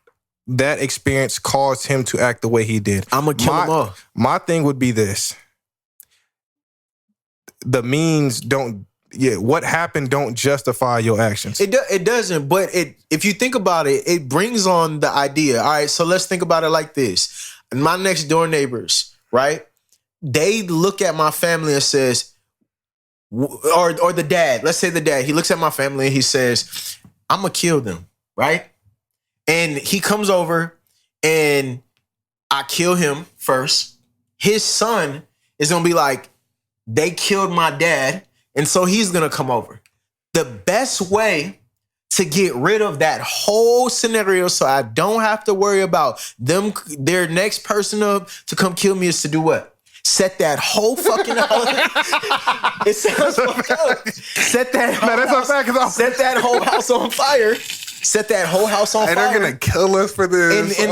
Speaker 2: experience caused him to act the way he did.
Speaker 1: I'm going to kill him off.
Speaker 2: My thing would be this. The means don't, what happened don't justify your actions.
Speaker 1: It doesn't, but if you think about it, it brings on the idea. All right, so let's think about it like this. My next door neighbors, right? They look at my family and says, or the dad, let's say the dad, he looks at my family and he says, I'm going to kill them, right? And he comes over and I kill him first. His son is going to be like, they killed my dad, and so he's going to come over. The best way to get rid of that whole scenario so I don't have to worry about their next person up to come kill me is to do what? Set that whole fucking house. It sounds fucked up. Set that whole house on fire. Set that whole house on fire.
Speaker 2: And they're gonna kill us for this.
Speaker 1: And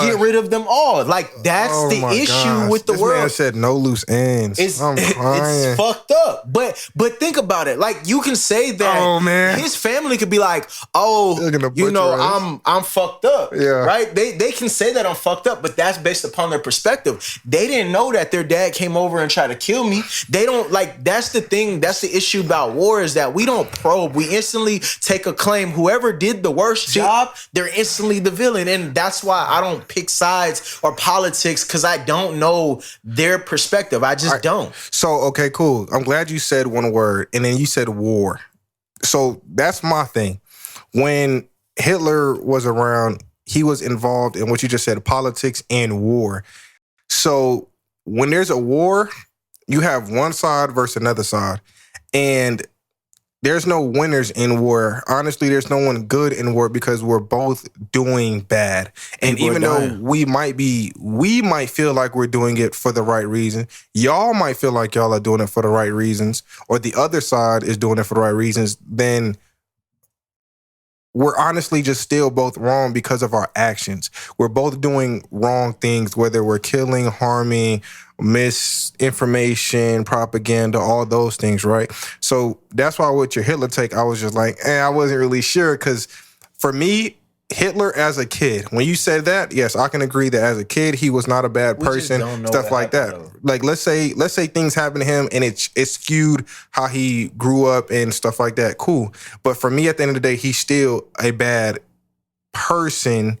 Speaker 1: get rid of them all. Like, that's the issue with the world.
Speaker 2: This man said no loose ends. I'm crying.
Speaker 1: It's fucked up. But think about it. Like, you can say that his family could be like, I'm fucked up. Yeah. Right? They can say that I'm fucked up, but that's based upon their perspective. They didn't know that their dad came over and tried to kill me. They don't, like, that's the thing. That's the issue about war, is that we don't probe. We instantly take a claim. Whoever did the worst job, they're instantly the villain. And that's why I don't pick sides or politics, because I don't know their perspective. I just don't.
Speaker 2: So, okay, cool. I'm glad you said one word and then you said war. So that's my thing. When Hitler was around, he was involved in what you just said, politics and war. So when there's a war, you have one side versus another side. And there's no winners in war. Honestly, there's no one good in war because we're both doing bad. And
Speaker 1: People
Speaker 2: even though we might feel like we're doing it for the right reason. Y'all might feel like y'all are doing it for the right reasons, or the other side is doing it for the right reasons. Then we're honestly just still both wrong because of our actions. We're both doing wrong things, whether we're killing, harming, misinformation, propaganda, all those things, right? So that's why with your Hitler take, I was just like, I wasn't really sure, because for me, Hitler as a kid, when you said that, yes, I can agree that as a kid, he was not a bad person, stuff like that. Like, let's say things happen to him and it skewed how he grew up and stuff like that. Cool. But for me, at the end of the day, he's still a bad person,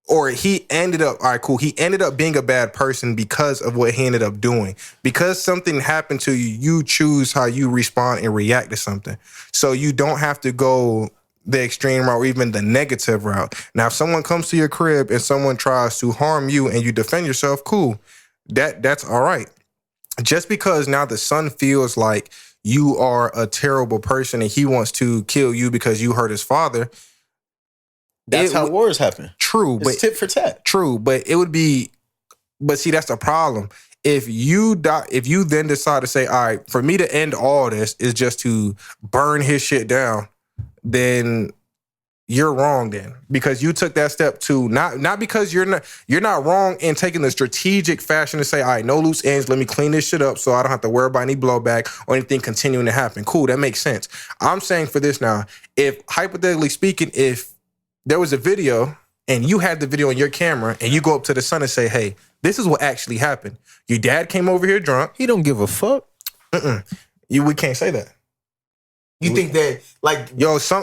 Speaker 2: or he ended up, all right, cool. He ended up being a bad person because of what he ended up doing. Because something happened to you, you choose how you respond and react to something. So you don't have to go the extreme route or even the negative route. Now, if someone comes to your crib and someone tries to harm you and you defend yourself, cool. That's all right. Just because now the son feels like you are a terrible person and he wants to kill you because you hurt his father.
Speaker 1: That's how wars happen.
Speaker 2: True.
Speaker 1: It's tit for tat.
Speaker 2: True. But it would be, but see, that's the problem. If you then decide to say, all right, for me to end all this is just to burn his shit down, then you're wrong then, because you took that step to not because you're not wrong in taking the strategic fashion to say, all right, no loose ends, let me clean this shit up so I don't have to worry about any blowback or anything continuing to happen. Cool, that makes sense. I'm saying for this now, if hypothetically speaking, if there was a video and you had the video on your camera and you go up to the son and say, hey, this is what actually happened. Your dad came over here drunk.
Speaker 1: He don't give a fuck.
Speaker 2: We can't say that.
Speaker 1: You think that, like,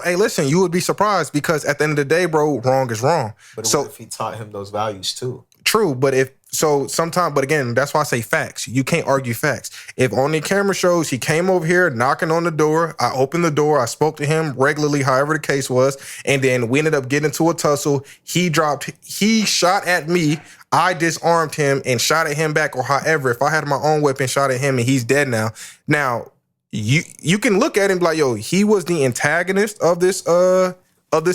Speaker 2: hey, listen, you would be surprised, because at the end of the day, bro, wrong is wrong.
Speaker 1: But so, what if he taught him those values too?
Speaker 2: True, but but again, that's why I say facts. You can't argue facts. If on the camera shows he came over here knocking on the door, I opened the door, I spoke to him regularly, however the case was, and then we ended up getting into a tussle. He shot at me, I disarmed him and shot at him back, or however, if I had my own weapon, shot at him and he's dead now. Now, you can look at him and be like, yo, he was the antagonist of this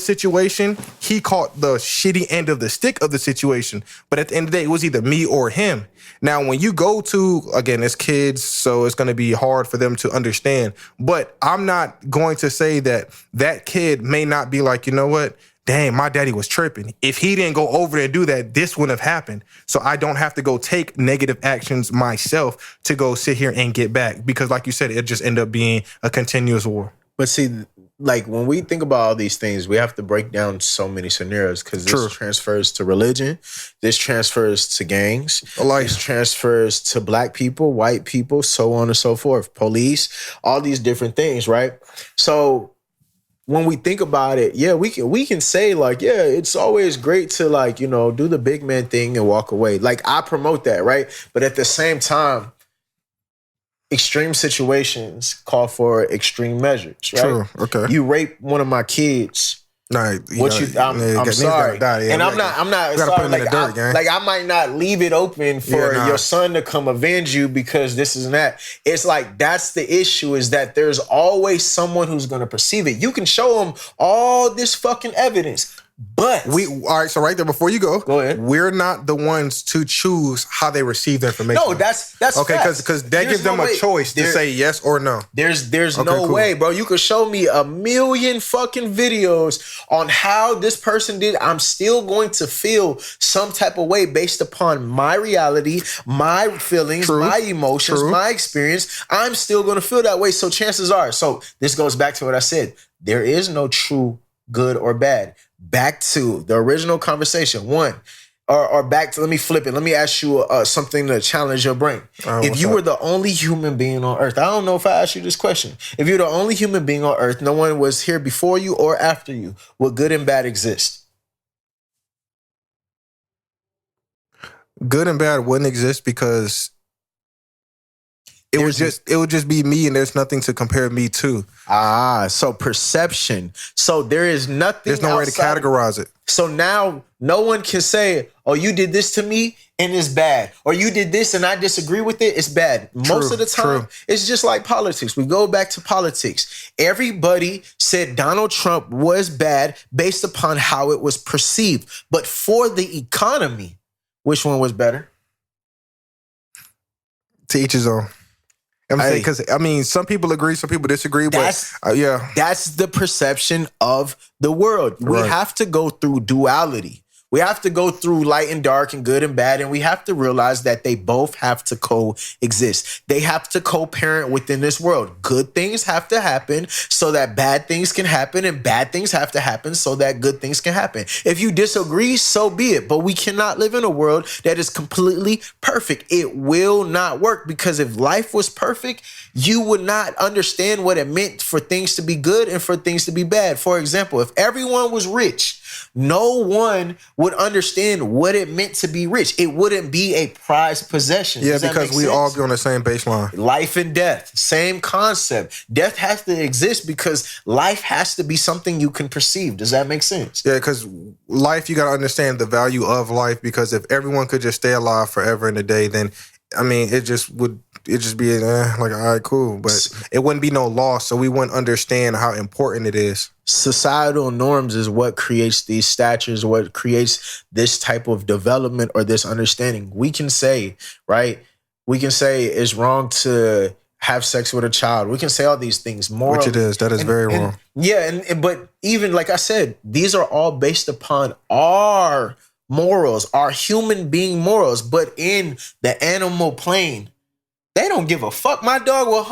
Speaker 2: situation. He caught the shitty end of the stick of the situation. But at the end of the day, it was either me or him. Now, when you go to, again, it's kids, so it's going to be hard for them to understand. But I'm not going to say that kid may not be like, you know what? Dang, my daddy was tripping. If he didn't go over there and do that, this wouldn't have happened. So I don't have to go take negative actions myself to go sit here and get back. Because like you said, it just ended up being a continuous war.
Speaker 1: But see, like, when we think about all these things, we have to break down so many scenarios, because this transfers to religion, this transfers to gangs, this transfers to black people, white people, so on and so forth, police, all these different things, right? So when we think about it, yeah, we can say, like, yeah, it's always great to, like, you know, do the big man thing and walk away. Like, I promote that, right? But at the same time, extreme situations call for extreme measures, right?
Speaker 2: True. Okay.
Speaker 1: You rape one of my kids. I'm sorry. And I'm not sorry. Like, I might not leave it open for your son to come avenge you because this is that. It's like, that's the issue, is that there's always someone who's going to perceive it. You can show them all this fucking evidence, but
Speaker 2: all right, so right there, before you go ahead. We're not the ones to choose how they receive the information.
Speaker 1: No, that's
Speaker 2: okay, because that gives them a choice to say yes or no.
Speaker 1: There's no way, bro. You could show me a million fucking videos on how this person did. I'm still going to feel some type of way based upon my reality, my feelings, my emotions, my experience. I'm still going to feel that way. So chances are, so this goes back to what I said. There is no true good or bad. Back to the original conversation. One, or back to, let me flip it. Let me ask you something to challenge your brain. If you were the only human being on earth, I don't know if I asked you this question. If you're the only human being on earth, no one was here before you or after you, would good and bad exist?
Speaker 2: Good and bad wouldn't exist, because It would just be me, and there's nothing to compare me to.
Speaker 1: So perception. So there is nothing.
Speaker 2: There's no way to categorize it.
Speaker 1: So now no one can say, "Oh, you did this to me and it's bad," or "You did this and I disagree with it, it's bad." Most of the time, it's just like politics. We go back to politics. Everybody said Donald Trump was bad based upon how it was perceived. But for the economy, which one was better?
Speaker 2: To each his own. I'm saying, because some people agree, some people disagree, but
Speaker 1: that's the perception of the world. We have to go through duality. We have to go through light and dark and good and bad, and we have to realize that they both have to coexist. They have to co-parent within this world. Good things have to happen so that bad things can happen, and bad things have to happen so that good things can happen. If you disagree, so be it. But we cannot live in a world that is completely perfect. It will not work, because if life was perfect, you would not understand what it meant for things to be good and for things to be bad. For example, if everyone was rich, no one would understand what it meant to be rich. It wouldn't be a prized possession.
Speaker 2: Yeah, because we all be on the same baseline.
Speaker 1: Life and death, same concept. Death has to exist because life has to be something you can perceive. Does that make sense?
Speaker 2: Yeah, because life, you got to understand the value of life, because if everyone could just stay alive forever in a day, then, it just be like, all right, cool. But it wouldn't be no loss, so we wouldn't understand how important it is.
Speaker 1: Societal norms is what creates these statures, what creates this type of development or this understanding. We can say, right? We can say it's wrong to have sex with a child. We can say all these things. Morally.
Speaker 2: Which it is. That is very wrong.
Speaker 1: But even like I said, these are all based upon our morals, our human being morals. But in the animal plane, they don't give a fuck. My dog will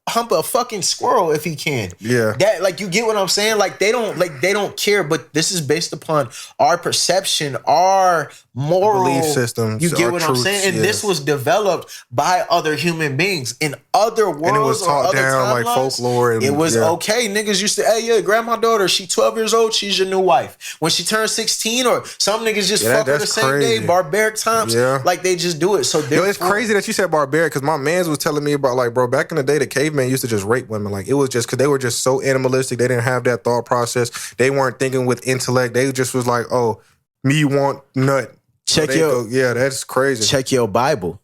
Speaker 1: hump a fucking squirrel if he can.
Speaker 2: Yeah.
Speaker 1: That, you get what I'm saying? They don't care, but this is based upon our perception, our moral
Speaker 2: belief systems.
Speaker 1: You get what I'm saying? And this was developed by other human beings in other worlds. And
Speaker 2: it was taught down like folklore.
Speaker 1: It was okay. Niggas used to, hey, grab my daughter. She 12 years old. She's your new wife. When she turns 16, or some niggas just fuck her the same day. Barbaric times. Yeah. They just do it. So
Speaker 2: it's crazy that you said barbaric, because my mans was telling me about, bro, back in the day, the cavemen used to just rape women. It was just because they were just so animalistic. They didn't have that thought process. They weren't thinking with intellect. They just was like, oh, me want nut. That's crazy.
Speaker 1: Check your Bible.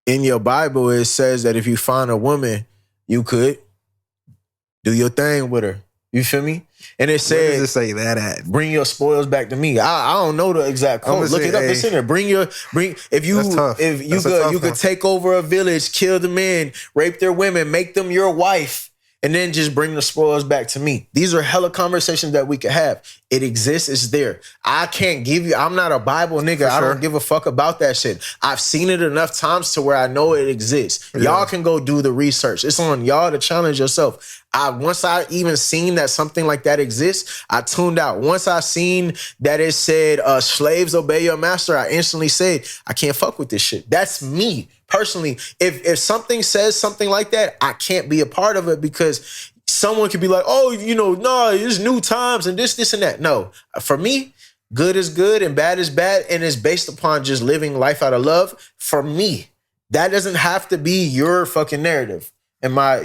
Speaker 1: In your Bible, it says that if you find a woman, you could do your thing with her. You feel me? And it said,
Speaker 2: where does it say that at?
Speaker 1: Bring your spoils back to me. I don't know the exact quote. Look it up. It's in there. You could take over a village, kill the men, rape their women, make them your wife, and then just bring the spoils back to me. These are hella conversations that we could have. It exists. It's there. I can't give you. I'm not a Bible nigga. I don't give a fuck about that shit. I've seen it enough times to where I know it exists. Yeah. Y'all can go do the research. It's on y'all to challenge yourself. Once I even seen that something like that exists, I tuned out. Once I seen that it said slaves obey your master, I instantly said, I can't fuck with this shit. That's me personally. If something says something like that, I can't be a part of it, because someone could be like, oh, no, it's new times and this and that. No, for me, good is good and bad is bad, and it's based upon just living life out of love. For me, that doesn't have to be your fucking narrative. In my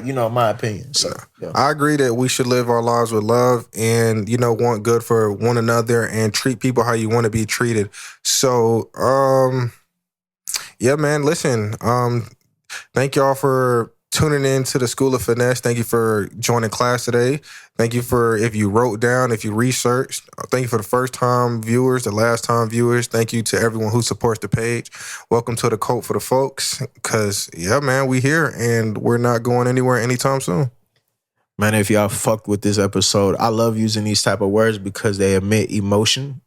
Speaker 1: opinion. So yeah.
Speaker 2: I agree that we should live our lives with love and, want good for one another and treat people how you want to be treated. So, yeah, man, listen, thank y'all for tuning in to the School of Finesse. Thank you for joining class today. Thank you for, if you wrote down, if you researched. Thank you for the first time viewers, the last time viewers. Thank you to everyone who supports the page. Welcome to the Cult for the Folks, because, yeah, man, we here and we're not going anywhere anytime soon.
Speaker 1: Man, if y'all fucked with this episode, I love using these type of words because they emit emotion,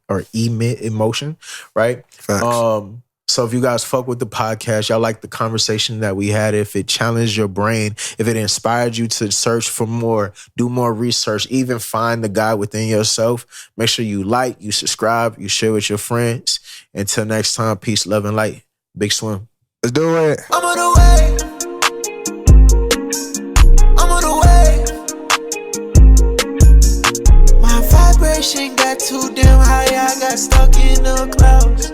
Speaker 1: right?
Speaker 2: Facts.
Speaker 1: So if you guys fuck with the podcast, y'all like the conversation that we had, if it challenged your brain, if it inspired you to search for more, do more research, even find the God within yourself, make sure you like, you subscribe, you share with your friends. Until next time, peace, love, and light. Big Swim.
Speaker 2: Let's do it.
Speaker 3: I'm on the way. I'm on the way. My vibration got too damn high, I got stuck in the clouds.